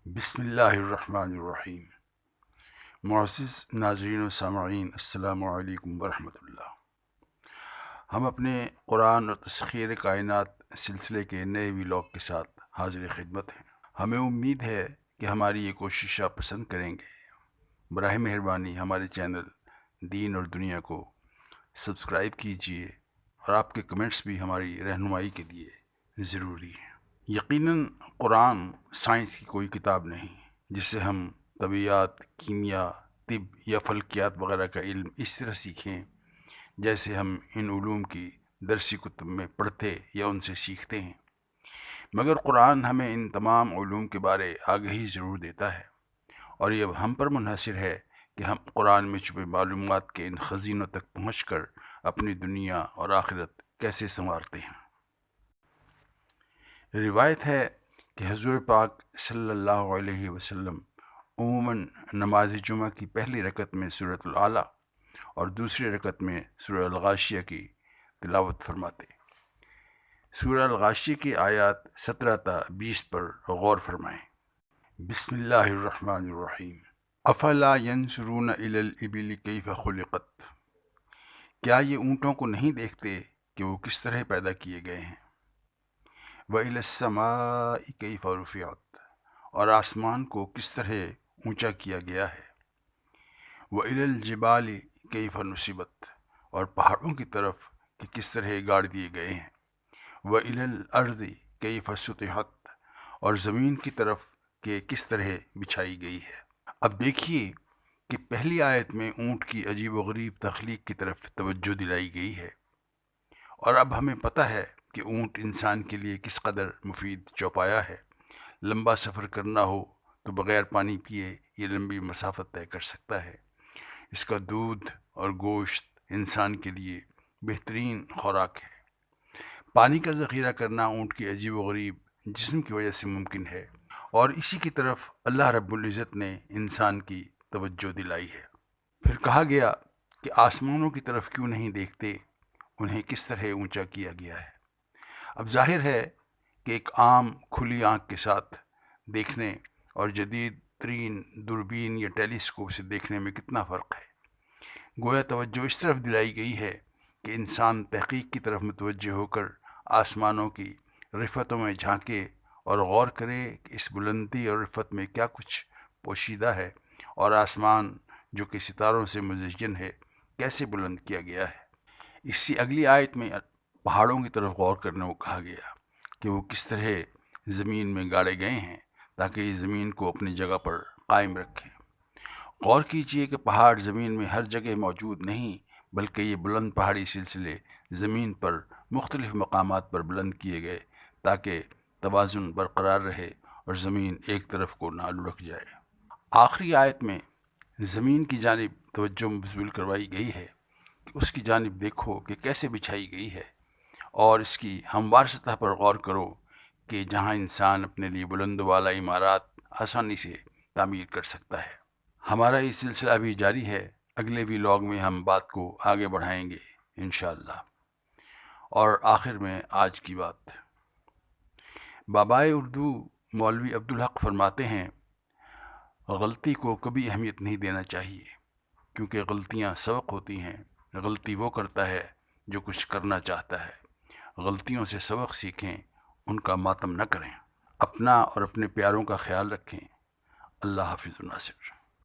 بسم اللہ الرحمن الرحیم۔ معزز ناظرین و سامعین، السلام علیکم ورحمۃ اللہ۔ ہم اپنے قرآن اور تسخیر کائنات سلسلے کے نئے ویلاگ کے ساتھ حاضر خدمت ہیں۔ ہمیں امید ہے کہ ہماری یہ کوشش آپ پسند کریں گے۔ براہ مہربانی ہمارے چینل دین اور دنیا کو سبسکرائب کیجیے، اور آپ کے کمنٹس بھی ہماری رہنمائی کے لیے ضروری ہیں۔ یقیناً قرآن سائنس کی کوئی کتاب نہیں جس سے ہم طبیعیات، کیمیا، طب یا فلکیات وغیرہ کا علم اس طرح سیکھیں جیسے ہم ان علوم کی درسی کتب میں پڑھتے یا ان سے سیکھتے ہیں، مگر قرآن ہمیں ان تمام علوم کے بارے آگہی ضرور دیتا ہے، اور یہ اب ہم پر منحصر ہے کہ ہم قرآن میں چھپے معلومات کے ان خزینوں تک پہنچ کر اپنی دنیا اور آخرت کیسے سنوارتے ہیں۔ روایت ہے کہ حضور پاک صلی اللہ علیہ وسلم عموماً نماز جمعہ کی پہلی رکعت میں سورۃ الاعلیٰ اور دوسری رکعت میں سورہ الغاشیہ کی تلاوت فرماتے۔ سورہ الغاشیہ کی آیات 17 تا 20 پر غور فرمائیں۔ بسم اللہ الرحمن الرحیم۔ افلا ینظرون الی الابل کیف خلقت، کیا یہ اونٹوں کو نہیں دیکھتے کہ وہ کس طرح پیدا کیے گئے ہیں؟ وَإِلَى السَّمَاءِ كَيْفَ رُفِعَتْ، اور آسمان کو کس طرح اونچا کیا گیا ہے۔ وَإِلَى الْجِبَالِ كَيْفَ نُصِبَتْ، اور پہاڑوں کی طرف کہ کس طرح گاڑ دیے گئے ہیں۔ وَإِلَى الْأَرْضِ كَيْفَ سُطِحَتْ، اور زمین کی طرف کہ کس طرح بچھائی گئی ہے۔ اب دیکھیے کہ پہلی آیت میں اونٹ کی عجیب و غریب تخلیق کی طرف توجہ دلائی گئی ہے، اور اب ہمیں پتہ ہے کہ اونٹ انسان کے لیے کس قدر مفید چوپایا ہے۔ لمبا سفر کرنا ہو تو بغیر پانی پیے یہ لمبی مسافت طے کر سکتا ہے۔ اس کا دودھ اور گوشت انسان کے لیے بہترین خوراک ہے۔ پانی کا ذخیرہ کرنا اونٹ کی عجیب و غریب جسم کی وجہ سے ممکن ہے، اور اسی کی طرف اللہ رب العزت نے انسان کی توجہ دلائی ہے۔ پھر کہا گیا کہ آسمانوں کی طرف کیوں نہیں دیکھتے، انہیں کس طرح اونچا کیا گیا ہے۔ اب ظاہر ہے کہ ایک عام کھلی آنکھ کے ساتھ دیکھنے اور جدید ترین دوربین یا ٹیلیسکوپ سے دیکھنے میں کتنا فرق ہے۔ گویا توجہ اس طرف دلائی گئی ہے کہ انسان تحقیق کی طرف متوجہ ہو کر آسمانوں کی رفتوں میں جھانکے اور غور کرے کہ اس بلندی اور رفت میں کیا کچھ پوشیدہ ہے، اور آسمان جو کہ ستاروں سے مزین ہے کیسے بلند کیا گیا ہے۔ اسی اگلی آیت میں پہاڑوں کی طرف غور کرنے کو کہا گیا کہ وہ کس طرح زمین میں گاڑے گئے ہیں تاکہ یہ زمین کو اپنی جگہ پر قائم رکھیں۔ غور کیجئے کہ پہاڑ زمین میں ہر جگہ موجود نہیں، بلکہ یہ بلند پہاڑی سلسلے زمین پر مختلف مقامات پر بلند کیے گئے تاکہ توازن برقرار رہے اور زمین ایک طرف کو نہ لڑک جائے۔ آخری آیت میں زمین کی جانب توجہ مبذول کروائی گئی ہے کہ اس کی جانب دیکھو کہ کیسے بچھائی گئی ہے، اور اس کی ہموار سطح پر غور کرو کہ جہاں انسان اپنے لیے بلند و بالا عمارات آسانی سے تعمیر کر سکتا ہے۔ ہمارا یہ سلسلہ بھی جاری ہے، اگلے ویلاگ میں ہم بات کو آگے بڑھائیں گے انشاءاللہ۔ اور آخر میں آج کی بات، بابائے اردو مولوی عبدالحق فرماتے ہیں، غلطی کو کبھی اہمیت نہیں دینا چاہیے، کیونکہ غلطیاں سبق ہوتی ہیں۔ غلطی وہ کرتا ہے جو کچھ کرنا چاہتا ہے۔ غلطیوں سے سبق سیکھیں، ان کا ماتم نہ کریں۔ اپنا اور اپنے پیاروں کا خیال رکھیں۔ اللہ حافظ الناصر۔